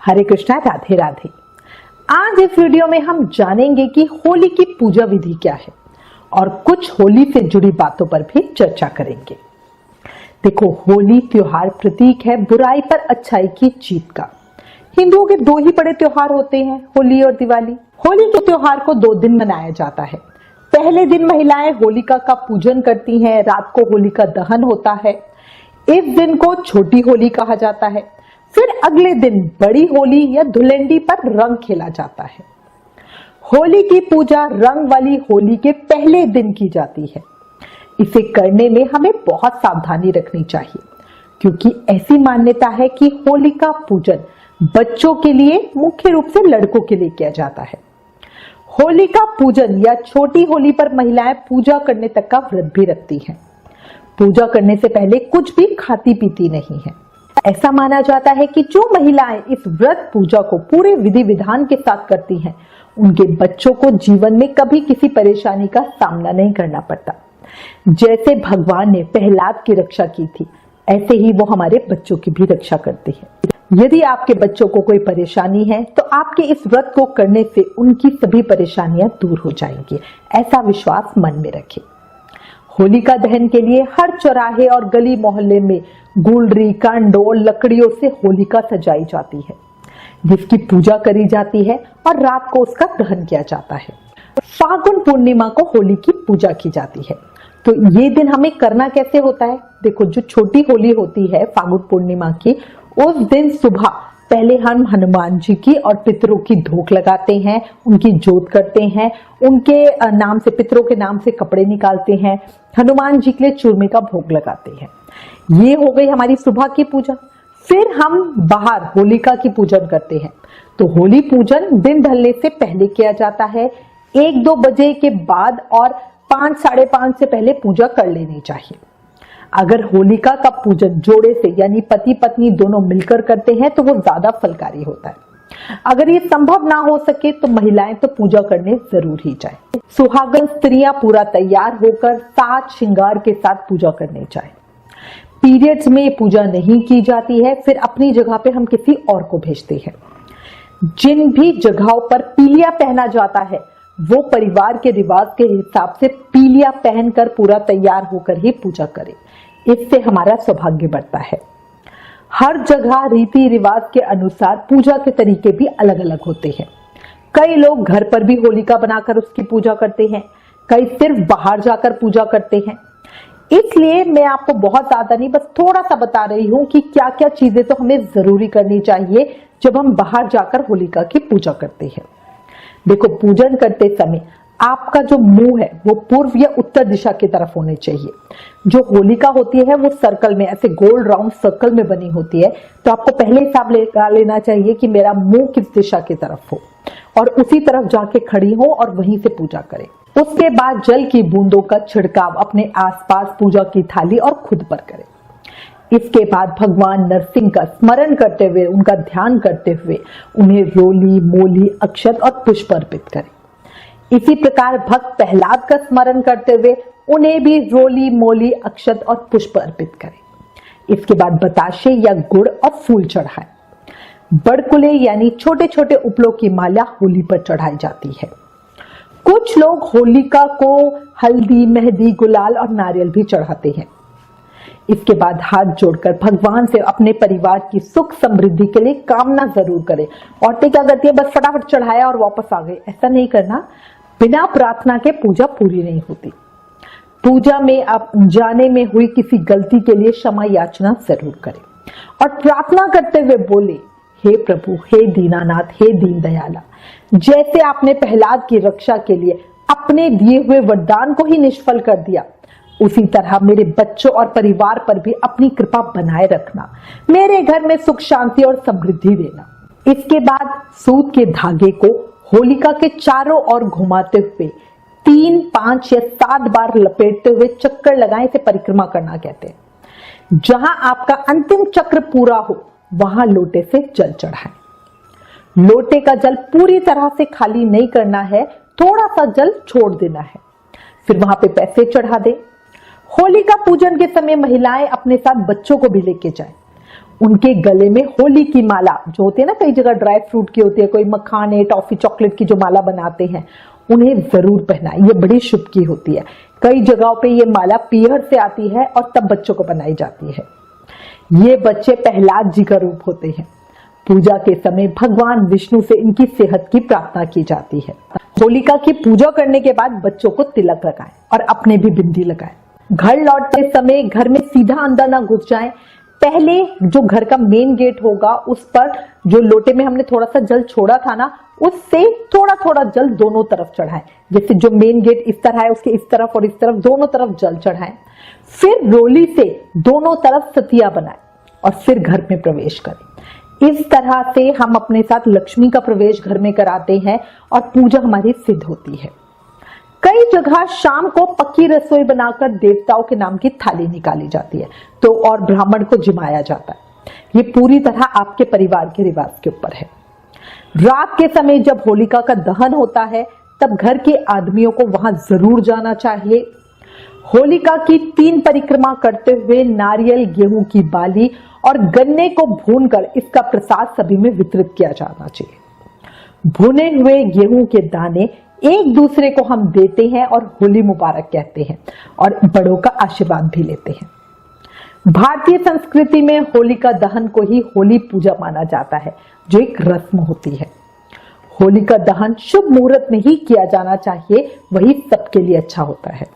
हरे कृष्णा, राधे राधे। आज इस वीडियो में हम जानेंगे कि होली की पूजा विधि क्या है और कुछ होली से जुड़ी बातों पर भी चर्चा करेंगे। देखो, होली त्योहार प्रतीक है बुराई पर अच्छाई की जीत का। हिंदुओं के दो ही बड़े त्योहार होते हैं, होली और दिवाली। होली के त्योहार को 2 दिन मनाया जाता है। पहले दिन महिलाएं होलिका का पूजन करती हैं, रात को होलिका दहन होता है। इस दिन को छोटी होली कहा जाता है। फिर अगले दिन बड़ी होली या धुलेंडी पर रंग खेला जाता है। होली की पूजा रंग वाली होली के पहले दिन की जाती है। इसे करने में हमें बहुत सावधानी रखनी चाहिए, क्योंकि ऐसी मान्यता है कि होली का पूजन बच्चों के लिए, मुख्य रूप से लड़कों के लिए किया जाता है। होली का पूजन या छोटी होली पर महिलाएं पूजा करने तक का व्रत भी रखती हैं। पूजा करने से पहले कुछ भी खाती पीती नहीं है। ऐसा माना जाता है कि जो महिलाएं इस व्रत पूजा को पूरे विधि विधान के साथ करती हैं, उनके बच्चों को जीवन में कभी किसी परेशानी का सामना नहीं करना पड़ता। जैसे भगवान ने प्रहलाद की रक्षा की थी, ऐसे ही वो हमारे बच्चों की भी रक्षा करते हैं। यदि आपके बच्चों को कोई परेशानी है तो आपके इस व्रत को करने से उनकी सभी परेशानियां दूर हो जाएंगी, ऐसा विश्वास मन में रखें। होलिका दहन के लिए हर चौराहे और गली मोहल्ले में गुलरी, कांडोल, लकड़ियों से होलिका सजाई जाती है, जिसकी पूजा करी जाती है और रात को उसका दहन किया जाता है। फागुन पूर्णिमा को होली की पूजा की जाती है। तो ये दिन हमें करना कैसे होता है? देखो, जो छोटी होली होती है फागुन पूर्णिमा की, उस दिन सुबह पहले हम हनुमान जी की और पितरों की धोख लगाते हैं, उनकी जोत करते हैं, उनके नाम से, पितरों के नाम से कपड़े निकालते हैं, हनुमान जी के लिए चूरमे का भोग लगाते हैं। ये हो गई हमारी सुबह की पूजा। फिर हम बाहर होलिका की पूजन करते हैं। तो होली पूजन दिन ढलने से पहले किया जाता है। 1-2 बजे के बाद और 5, साढ़े 5 से पहले पूजा कर लेनी चाहिए। अगर होलिका का पूजन जोड़े से यानी पति पत्नी दोनों मिलकर करते हैं तो वो ज्यादा फलकारी होता है। अगर ये संभव ना हो सके तो महिलाएं तो पूजा करने जरूर ही जाए। सुहागन स्त्रियां पूरा तैयार होकर साज श्रृंगार के साथ पूजा करने जाए। पीरियड्स में पूजा नहीं की जाती है, फिर अपनी जगह पे हम किसी और को भेजते हैं। जिन भी जगहों पर पीलिया पहना जाता है, वो परिवार के रिवाज के हिसाब से पीलिया पहनकर पूरा तैयार होकर ही पूजा करें। इससे हमारा सौभाग्य बढ़ता है। हर जगह रीति रिवाज के अनुसार पूजा के तरीके भी अलग अलग होते हैं। कई लोग घर पर भी होलिका बनाकर उसकी पूजा करते हैं, कई सिर्फ बाहर जाकर पूजा करते हैं। इसलिए मैं आपको बहुत ज्यादा नहीं, बस थोड़ा सा बता रही हूं कि क्या क्या चीजें तो हमें जरूरी करनी चाहिए जब हम बाहर जाकर होलिका की पूजा करते हैं। देखो, पूजन करते समय आपका जो मुंह है वो पूर्व या उत्तर दिशा की तरफ होने चाहिए। जो होलिका होती है वो सर्कल में, ऐसे गोल राउंड सर्कल में बनी होती है, तो आपको पहले हिसाब लगा लेना चाहिए कि मेरा मुंह किस दिशा की तरफ हो और उसी तरफ जाके खड़ी हो और वहीं से पूजा करें। उसके बाद जल की बूंदों का छिड़काव अपने आसपास, पूजा की थाली और खुद पर करें। इसके बाद भगवान नरसिंह का स्मरण करते हुए, उनका ध्यान करते हुए उन्हें रोली, मोली, अक्षत और पुष्प अर्पित करें। इसी प्रकार भक्त प्रहलाद का स्मरण करते हुए उन्हें भी रोली, मोली, अक्षत और पुष्प अर्पित करें। इसके बाद बताशे या गुड़ और फूल चढ़ाएं। बड़कुले यानी छोटे छोटे उपलों की माला होली पर चढ़ाई जाती है। कुछ लोग होलिका को हल्दी, मेहंदी, गुलाल और नारियल भी चढ़ाते हैं। इसके बाद हाथ जोड़कर भगवान से अपने परिवार की सुख समृद्धि के लिए कामना जरूर करें। औरतें क्या करती है, बस फटाफट चढ़ाया और वापस आ गई। ऐसा नहीं करना। बिना प्रार्थना के पूजा पूरी नहीं होती। पूजा में आप जाने में हुई किसी गलती के लिए क्षमा याचना जरूर करें और प्रार्थना करते हुए बोले, हे प्रभु, हे दीनानाथ, हे दीन दयाला। जैसे आपने प्रहलाद की रक्षा के लिए अपने दिए हुए वरदान को ही निष्फल कर दिया, उसी तरह मेरे बच्चों और परिवार पर भी अपनी कृपा बनाए रखना। मेरे घर में सुख, शांति और समृद्धि देना। इसके बाद सूत के धागे को होलिका के चारों ओर घुमाते हुए 3, 5 या 7 बार लपेटते हुए चक्कर लगाएं। से परिक्रमा करना कहते हैं। जहां आपका अंतिम चक्र पूरा हो, वहां लोटे से जल चढ़ाएं। लोटे का जल पूरी तरह से खाली नहीं करना है, थोड़ा सा जल छोड़ देना है। फिर वहां पे पैसे चढ़ा दें। होलिका पूजन के समय महिलाएं अपने साथ बच्चों को भी लेके जाएं। उनके गले में होली की माला जो होती है ना, कई जगह ड्राई फ्रूट की होती है, कोई मखाने टॉफी चॉकलेट की जो माला बनाते हैं, उन्हें जरूर पहनाएं। ये बड़ी शुभ की होती है। कई जगहों पे ये माला पीहर से आती है और तब बच्चों को बनाई जाती है। ये बच्चे प्रहलाद जी का रूप होते हैं। पूजा के समय भगवान विष्णु से इनकी सेहत की प्रार्थना की जाती है। होलिका की पूजा करने के बाद बच्चों को तिलक लगाएं और अपने भी बिंदी लगाएं। घर लौटते समय घर में सीधा अंदर ना घुस जाएं। पहले जो घर का मेन गेट होगा उस पर जो लोटे में हमने थोड़ा सा जल छोड़ा था ना, उससे थोड़ा थोड़ा जल दोनों तरफ चढ़ाएं। जैसे जो मेन गेट इस तरह है उसके इस तरफ और इस तरफ दोनों तरफ जल चढ़ाएं। फिर रोली से दोनों तरफ सतिया बनाएं और फिर घर में प्रवेश करें। इस तरह से हम अपने साथ लक्ष्मी का प्रवेश घर में कराते हैं और पूजा हमारी सिद्ध होती है। कई जगह शाम को पक्की रसोई बनाकर देवताओं के नाम की थाली निकाली जाती है तो और ब्राह्मण को जिमाया जाता है। ये पूरी तरह आपके परिवार के रिवाज के ऊपर है। रात के समय जब होलिका का दहन होता है तब घर के आदमियों को वहां जरूर जाना चाहिए। होलिका की 3 परिक्रमा करते हुए नारियल, गेहूं की बाली और गन्ने को भूनकर इसका प्रसाद सभी में वितरित किया जाना चाहिए। भुने हुए गेहूं के दाने एक दूसरे को हम देते हैं और होली मुबारक कहते हैं और बड़ों का आशीर्वाद भी लेते हैं। भारतीय संस्कृति में होलिका दहन को ही होली पूजा माना जाता है, जो एक रस्म होती है। होलिका दहन शुभ मुहूर्त में ही किया जाना चाहिए, वही सबके लिए अच्छा होता है।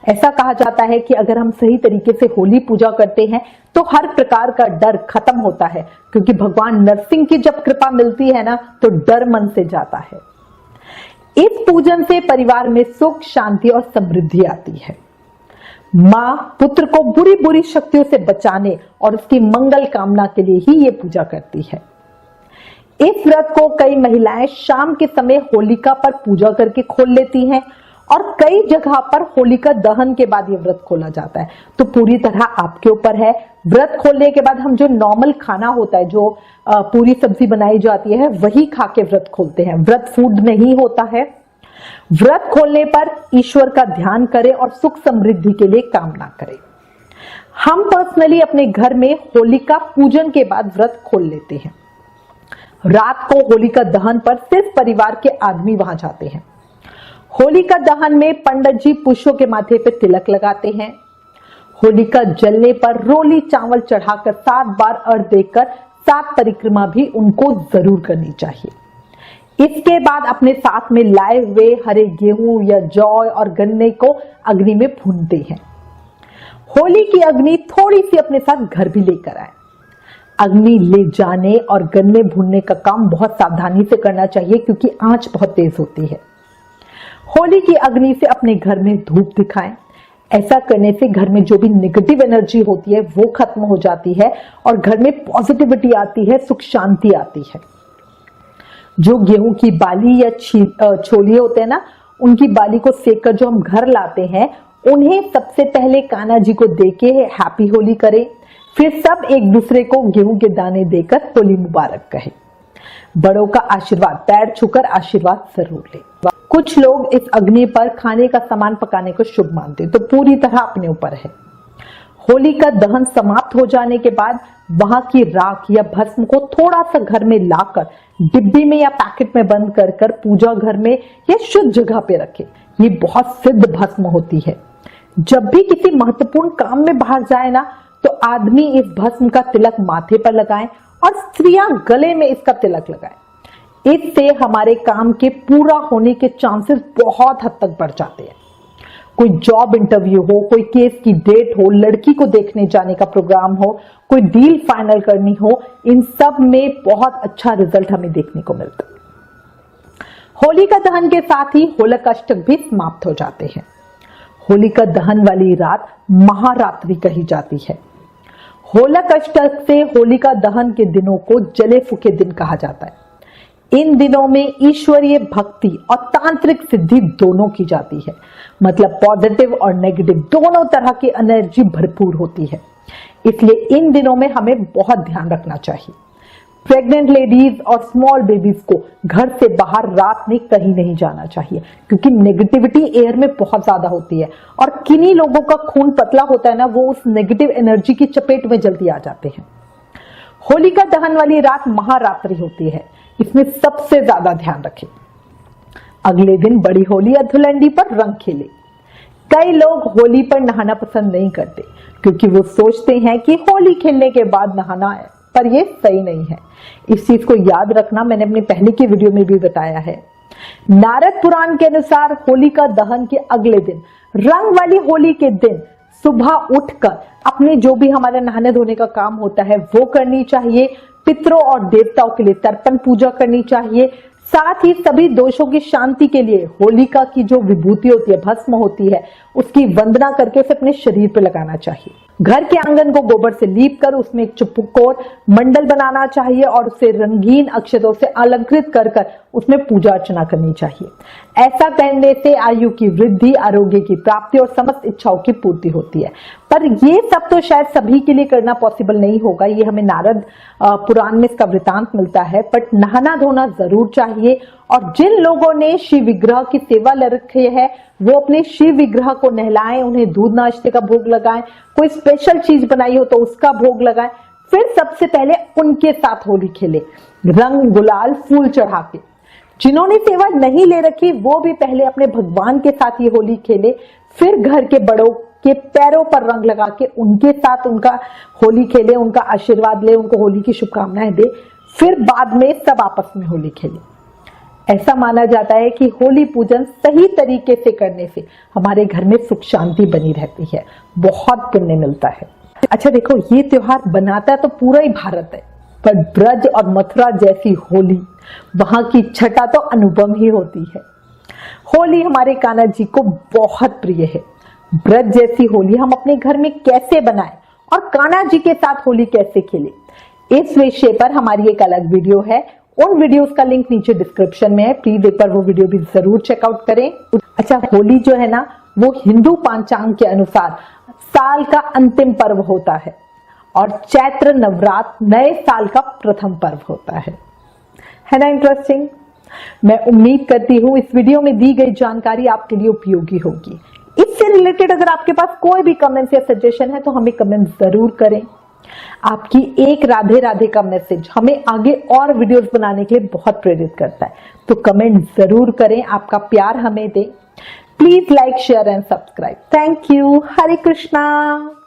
ऐसा कहा जाता है कि अगर हम सही तरीके से होली पूजा करते हैं तो हर प्रकार का डर खत्म होता है, क्योंकि भगवान नरसिंह की जब कृपा मिलती है ना तो डर मन से जाता है। इस पूजन से परिवार में सुख, शांति और समृद्धि आती है। मां पुत्र को बुरी बुरी शक्तियों से बचाने और उसकी मंगल कामना के लिए ही ये पूजा करती है। इस व्रत को कई महिलाएं शाम के समय होलिका पर पूजा करके खोल लेती हैं और कई जगह पर होलिका दहन के बाद ये व्रत खोला जाता है। तो पूरी तरह आपके ऊपर है। व्रत खोलने के बाद हम जो नॉर्मल खाना होता है, जो पूरी सब्जी बनाई जाती है, वही खा के व्रत खोलते हैं। व्रत फूड नहीं होता है। व्रत खोलने पर ईश्वर का ध्यान करें और सुख समृद्धि के लिए कामना करें। हम पर्सनली अपने घर में होलिका पूजन के बाद व्रत खोल लेते हैं। रात को होलिका दहन पर सिर्फ परिवार के आदमी वहां जाते हैं। होलिका दहन में पंडित जी पुष्पों के माथे पे तिलक लगाते हैं। होलिका जलने पर रोली चावल चढ़ाकर 7 बार अर्घ देकर 7 परिक्रमा भी उनको जरूर करनी चाहिए। इसके बाद अपने साथ में लाए हुए हरे गेहूं या जौ और गन्ने को अग्नि में भूनते हैं। होली की अग्नि थोड़ी सी अपने साथ घर भी लेकर आए। अग्नि ले जाने और गन्ने भूनने का काम बहुत सावधानी से करना चाहिए, क्योंकि आंच बहुत तेज होती है। होली की अग्नि से अपने घर में धूप दिखाएं। ऐसा करने से घर में जो भी नेगेटिव एनर्जी होती है वो खत्म हो जाती है और घर में पॉजिटिविटी आती है, सुख शांति आती है। जो गेहूं की बाली या छोलिए होते हैं ना, उनकी बाली को सेक कर जो हम घर लाते हैं, उन्हें सबसे पहले कान्हा जी को देके हैप्पी होली करें। फिर सब एक दूसरे को गेहूं के दाने देकर होली मुबारक कहें। बड़ों का आशीर्वाद, पैर छूकर आशीर्वाद जरूर लें। कुछ लोग इस अग्नि पर खाने का सामान पकाने को शुभ मानते हैं, तो पूरी तरह अपने ऊपर है। होली का दहन समाप्त हो जाने के बाद वहां की राख या भस्म को थोड़ा सा घर में लाकर डिब्बी में या पैकेट में बंद कर कर पूजा घर में या शुद्ध जगह पे रखें। ये बहुत सिद्ध भस्म होती है। जब भी किसी महत्वपूर्ण काम में बाहर जाए ना, तो आदमी इस भस्म का तिलक माथे पर लगाएं और स्त्रियां गले में इसका तिलक लगाएं। इससे हमारे काम के पूरा होने के चांसेस बहुत हद तक बढ़ जाते हैं। कोई जॉब इंटरव्यू हो, कोई केस की डेट हो, लड़की को देखने जाने का प्रोग्राम हो, कोई डील फाइनल करनी हो, इन सब में बहुत अच्छा रिजल्ट हमें देखने को मिलता है। होलिका दहन के साथ ही होलिकाष्टक भी समाप्त हो जाते हैं। होलिका दहन वाली रात महारात्रि कही जाती है। होलिकाष्टक से होलिका दहन के दिनों को जले फूके दिन कहा जाता है। इन दिनों में ईश्वरीय भक्ति और तांत्रिक सिद्धि दोनों की जाती है। मतलब पॉजिटिव और नेगेटिव दोनों तरह की एनर्जी भरपूर होती है। इसलिए इन दिनों में हमें बहुत ध्यान रखना चाहिए। प्रेग्नेंट लेडीज और स्मॉल बेबीज को घर से बाहर रात में कहीं नहीं जाना चाहिए, क्योंकि नेगेटिविटी एयर में बहुत ज्यादा होती है और किन्हीं लोगों का खून पतला होता है ना, वो उस नेगेटिव एनर्जी की चपेट में जल्दी आ जाते हैं। होलिका दहन वाली रात महारात्रि होती है, इसमें सबसे ज्यादा ध्यान रखें। अगले दिन बड़ी होली या धुलंडी पर रंग खेले। कई लोग होली पर नहाना पसंद नहीं करते क्योंकि वो सोचते हैं कि होली खेलने के बाद नहाना है, पर ये सही नहीं है। इस चीज को याद रखना मैंने अपनी पहले की वीडियो में भी बताया है। नारद पुराण के अनुसार होलिका दहन के अगले दिन, रंग वाली होली के दिन सुबह उठकर अपने जो भी हमारे नहाने धोने का काम होता है वो करनी चाहिए। पितरों और देवताओं के लिए तर्पण पूजा करनी चाहिए। साथ ही सभी दोषों की शांति के लिए होलिका की जो विभूति होती है, भस्म होती है, उसकी वंदना करके उसे अपने शरीर पर लगाना चाहिए। घर के आंगन को गोबर से लीप कर उसमें एक चौकोर मंडल बनाना चाहिए और उसे रंगीन अक्षतों से अलंकृत कर उसमें पूजा अर्चना करनी चाहिए। ऐसा करने से आयु की वृद्धि, आरोग्य की प्राप्ति और समस्त इच्छाओं की पूर्ति होती है। पर ये सब तो शायद सभी के लिए करना पॉसिबल नहीं होगा। ये हमें नारद पुराण में इसका वृतांत मिलता है, बट नहाना धोना जरूर चाहिए। और जिन लोगों ने शिव विग्रह की सेवा ले रखी है वो अपने शिव विग्रह को नहलाएं, उन्हें दूध नाश्ते का भोग लगाएं, कोई स्पेशल चीज बनाई हो तो उसका भोग लगाएं। फिर सबसे पहले उनके साथ होली खेले, रंग गुलाल फूल चढ़ा के। जिन्होंने सेवा नहीं ले रखी वो भी पहले अपने भगवान के साथ ये होली खेले, फिर घर के बड़ों के पैरों पर रंग लगा के उनके साथ उनका होली खेले, उनका आशीर्वाद ले, उनको होली की शुभकामनाएं दे। फिर बाद में सब आपस में होली खेले। ऐसा माना जाता है कि होली पूजन सही तरीके से करने से हमारे घर में सुख शांति बनी रहती है, बहुत पुण्य मिलता है। अच्छा देखो, ये त्योहार बनाता तो पूरा ही भारत है, पर ब्रज और मथुरा जैसी होली, वहां की छटा तो अनुपम ही होती है। होली हमारे कान्हा जी को बहुत प्रिय है। ब्रज जैसी होली हम अपने घर में कैसे बनाएं और कान्हा जी के साथ होली कैसे खेलें, इस विषय पर हमारी एक अलग वीडियो है। उन वीडियोस का लिंक नीचे डिस्क्रिप्शन में है, प्लीज एक बार वो वीडियो भी जरूर चेकआउट करें। अच्छा, होली जो है ना वो हिंदू पंचांग के अनुसार साल का अंतिम पर्व होता है और चैत्र नवरात्र नए साल का प्रथम पर्व होता है ना इंटरेस्टिंग। मैं उम्मीद करती हूँ इस वीडियो में दी गई जानकारी आपके लिए उपयोगी होगी। इससे रिलेटेड अगर आपके पास कोई भी कमेंट या सजेशन है तो हमें कमेंट जरूर करें। आपकी एक राधे राधे का मैसेज हमें आगे और वीडियोस बनाने के लिए बहुत प्रेरित करता है, तो कमेंट जरूर करें, आपका प्यार हमें दें। Please like, share and subscribe. Thank you. Hare Krishna.